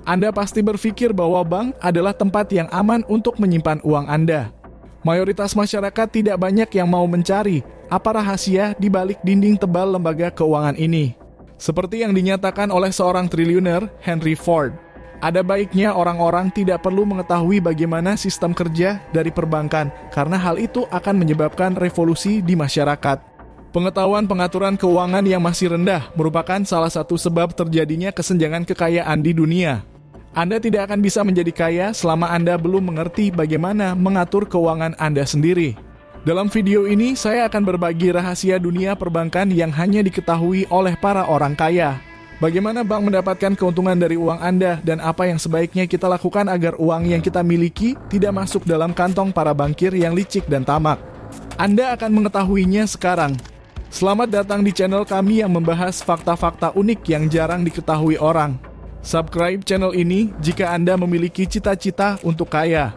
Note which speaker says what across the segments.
Speaker 1: Anda pasti berpikir bahwa bank adalah tempat yang aman untuk menyimpan uang Anda. Mayoritas masyarakat tidak banyak yang mau mencari apa rahasia di balik dinding tebal lembaga keuangan ini. Seperti yang dinyatakan oleh seorang triliuner, Henry Ford. Ada baiknya orang-orang tidak perlu mengetahui bagaimana sistem kerja dari perbankan, karena hal itu akan menyebabkan revolusi di masyarakat. Pengetahuan pengaturan keuangan yang masih rendah merupakan salah satu sebab terjadinya kesenjangan kekayaan di dunia. Anda tidak akan bisa menjadi kaya selama Anda belum mengerti bagaimana mengatur keuangan Anda sendiri. Dalam video ini, saya akan berbagi rahasia dunia perbankan yang hanya diketahui oleh para orang kaya. Bagaimana bank mendapatkan keuntungan dari uang Anda dan apa yang sebaiknya kita lakukan agar uang yang kita miliki tidak masuk dalam kantong para bankir yang licik dan tamak. Anda akan mengetahuinya sekarang. Selamat datang di channel kami yang membahas fakta-fakta unik yang jarang diketahui orang. Subscribe channel ini jika Anda memiliki cita-cita untuk kaya.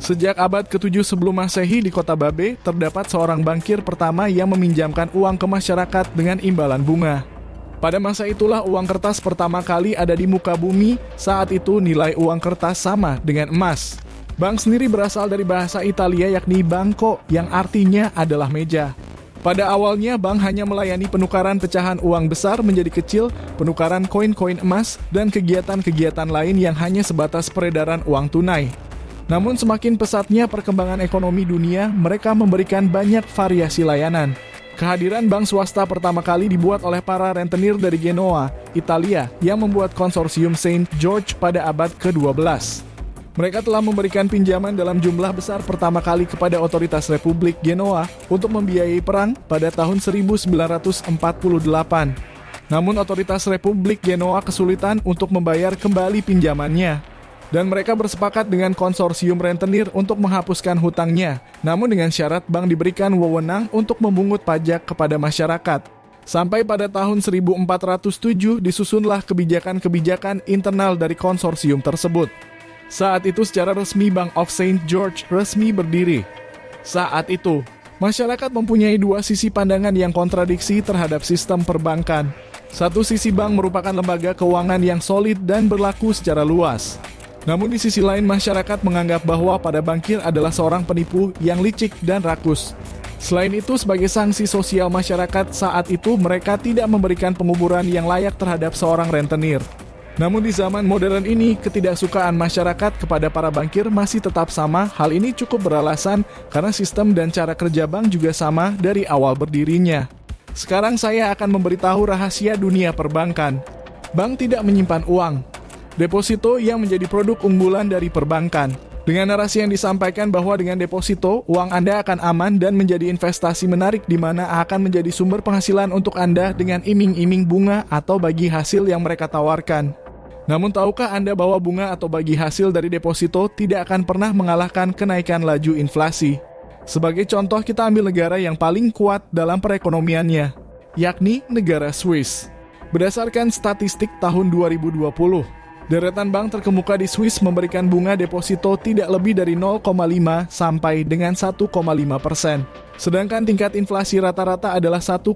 Speaker 1: Sejak abad ke-7 sebelum Masehi di kota Babe, terdapat seorang bankir pertama yang meminjamkan uang ke masyarakat dengan imbalan bunga. Pada masa itulah uang kertas pertama kali ada di muka bumi. Saat itu nilai uang kertas sama dengan emas. Bank sendiri berasal dari bahasa Italia yakni banco yang artinya adalah meja. Pada awalnya, bank hanya melayani penukaran pecahan uang besar menjadi kecil, penukaran koin-koin emas, dan kegiatan-kegiatan lain yang hanya sebatas peredaran uang tunai. Namun semakin pesatnya perkembangan ekonomi dunia, mereka memberikan banyak variasi layanan. Kehadiran bank swasta pertama kali dibuat oleh para rentenir dari Genoa, Italia, yang membuat konsorsium Saint George pada abad ke-12. Mereka telah memberikan pinjaman dalam jumlah besar pertama kali kepada otoritas Republik Genoa untuk membiayai perang pada tahun 1948. Namun otoritas Republik Genoa kesulitan untuk membayar kembali pinjamannya. Dan mereka bersepakat dengan konsorsium rentenir untuk menghapuskan hutangnya, namun dengan syarat bank diberikan wewenang untuk memungut pajak kepada masyarakat. Sampai pada tahun 1407 disusunlah kebijakan-kebijakan internal dari konsorsium tersebut. Saat itu secara resmi Bank of Saint George resmi berdiri. Saat itu, masyarakat mempunyai dua sisi pandangan yang kontradiksi terhadap sistem perbankan. Satu sisi bank merupakan lembaga keuangan yang solid dan berlaku secara luas. Namun di sisi lain masyarakat menganggap bahwa pada bankir adalah seorang penipu yang licik dan rakus. Selain itu, sebagai sanksi sosial masyarakat saat itu mereka tidak memberikan penguburan yang layak terhadap seorang rentenir. Namun di zaman modern ini, ketidaksukaan masyarakat kepada para bankir masih tetap sama. Hal ini cukup beralasan karena sistem dan cara kerja bank juga sama dari awal berdirinya. Sekarang saya akan memberitahu rahasia dunia perbankan. Bank tidak menyimpan uang. Deposito yang menjadi produk unggulan dari perbankan. Dengan narasi yang disampaikan bahwa dengan deposito, uang Anda akan aman dan menjadi investasi menarik di mana akan menjadi sumber penghasilan untuk Anda dengan iming-iming bunga atau bagi hasil yang mereka tawarkan. Namun tahukah Anda bahwa bunga atau bagi hasil dari deposito tidak akan pernah mengalahkan kenaikan laju inflasi? Sebagai contoh, kita ambil negara yang paling kuat dalam perekonomiannya, yakni negara Swiss. Berdasarkan statistik tahun 2020, deretan bank terkemuka di Swiss memberikan bunga deposito tidak lebih dari 0,5 sampai dengan 1,5%. Sedangkan tingkat inflasi rata-rata adalah 1,5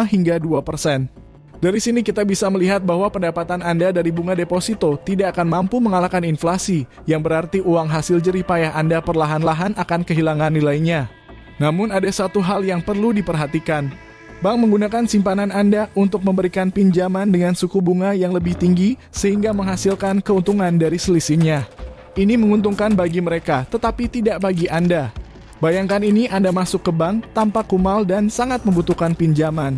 Speaker 1: hingga 2%. Dari sini kita bisa melihat bahwa pendapatan Anda dari bunga deposito tidak akan mampu mengalahkan inflasi, yang berarti uang hasil jerih payah Anda perlahan-lahan akan kehilangan nilainya. Namun ada satu hal yang perlu diperhatikan. Bank menggunakan simpanan Anda untuk memberikan pinjaman dengan suku bunga yang lebih tinggi sehingga menghasilkan keuntungan dari selisihnya. Ini menguntungkan bagi mereka, tetapi tidak bagi Anda. Bayangkan ini Anda masuk ke bank tanpa kumal dan sangat membutuhkan pinjaman.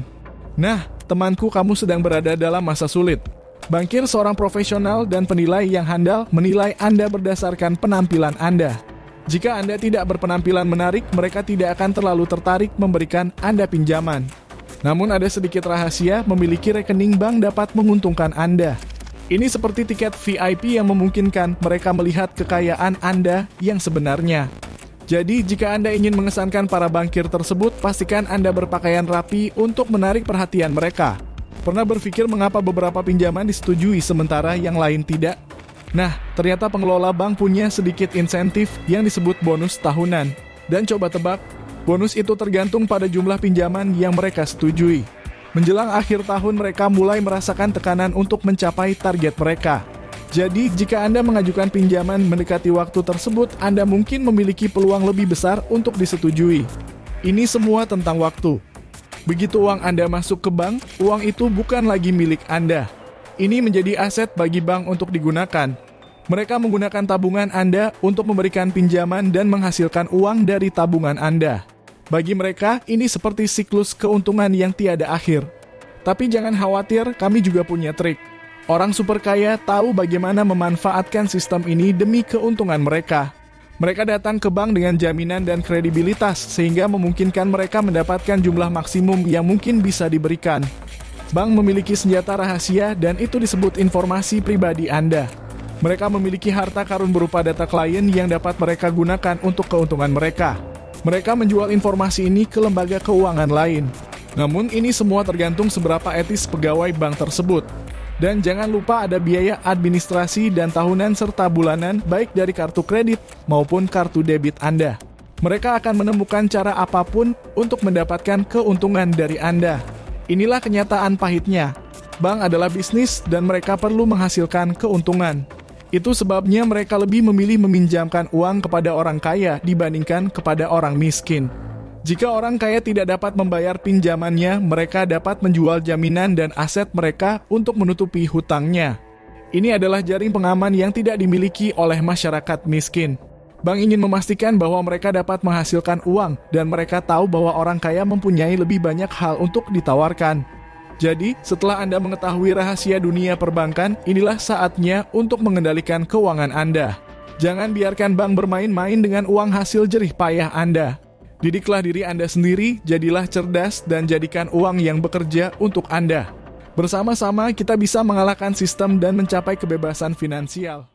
Speaker 1: Nah, temanku, kamu sedang berada dalam masa sulit. Bankir seorang profesional dan penilai yang handal menilai Anda berdasarkan penampilan Anda. Jika Anda tidak berpenampilan menarik, mereka tidak akan terlalu tertarik memberikan Anda pinjaman. Namun ada sedikit rahasia, memiliki rekening bank dapat menguntungkan Anda. Ini seperti tiket VIP yang memungkinkan mereka melihat kekayaan Anda yang sebenarnya. Jadi, jika Anda ingin mengesankan para bankir tersebut, pastikan Anda berpakaian rapi untuk menarik perhatian mereka. Pernah berpikir mengapa beberapa pinjaman disetujui sementara yang lain tidak? Nah, ternyata pengelola bank punya sedikit insentif yang disebut bonus tahunan. Dan coba tebak, bonus itu tergantung pada jumlah pinjaman yang mereka setujui. Menjelang akhir tahun, mereka mulai merasakan tekanan untuk mencapai target mereka. Jadi, jika Anda mengajukan pinjaman mendekati waktu tersebut, Anda mungkin memiliki peluang lebih besar untuk disetujui. Ini semua tentang waktu. Begitu uang Anda masuk ke bank, uang itu bukan lagi milik Anda. Ini menjadi aset bagi bank untuk digunakan. Mereka menggunakan tabungan Anda untuk memberikan pinjaman dan menghasilkan uang dari tabungan Anda. Bagi mereka, ini seperti siklus keuntungan yang tiada akhir. Tapi jangan khawatir, kami juga punya trik. Orang super kaya tahu bagaimana memanfaatkan sistem ini demi keuntungan mereka. Mereka datang ke bank dengan jaminan dan kredibilitas sehingga memungkinkan mereka mendapatkan jumlah maksimum yang mungkin bisa diberikan. Bank memiliki senjata rahasia dan itu disebut informasi pribadi Anda. Mereka memiliki harta karun berupa data klien yang dapat mereka gunakan untuk keuntungan mereka. Mereka menjual informasi ini ke lembaga keuangan lain. Namun ini semua tergantung seberapa etis pegawai bank tersebut. Dan jangan lupa ada biaya administrasi dan tahunan serta bulanan baik dari kartu kredit maupun kartu debit Anda. Mereka akan menemukan cara apapun untuk mendapatkan keuntungan dari Anda. Inilah kenyataan pahitnya. Bank adalah bisnis dan mereka perlu menghasilkan keuntungan. Itu sebabnya mereka lebih memilih meminjamkan uang kepada orang kaya dibandingkan kepada orang miskin. Jika orang kaya tidak dapat membayar pinjamannya, mereka dapat menjual jaminan dan aset mereka untuk menutupi hutangnya. Ini adalah jaring pengaman yang tidak dimiliki oleh masyarakat miskin. Bank ingin memastikan bahwa mereka dapat menghasilkan uang dan mereka tahu bahwa orang kaya mempunyai lebih banyak hal untuk ditawarkan. Jadi, setelah Anda mengetahui rahasia dunia perbankan, inilah saatnya untuk mengendalikan keuangan Anda. Jangan biarkan bank bermain-main dengan uang hasil jerih payah Anda. Didiklah diri Anda sendiri, jadilah cerdas, dan jadikan uang yang bekerja untuk Anda. Bersama-sama kita bisa mengalahkan sistem dan mencapai kebebasan finansial.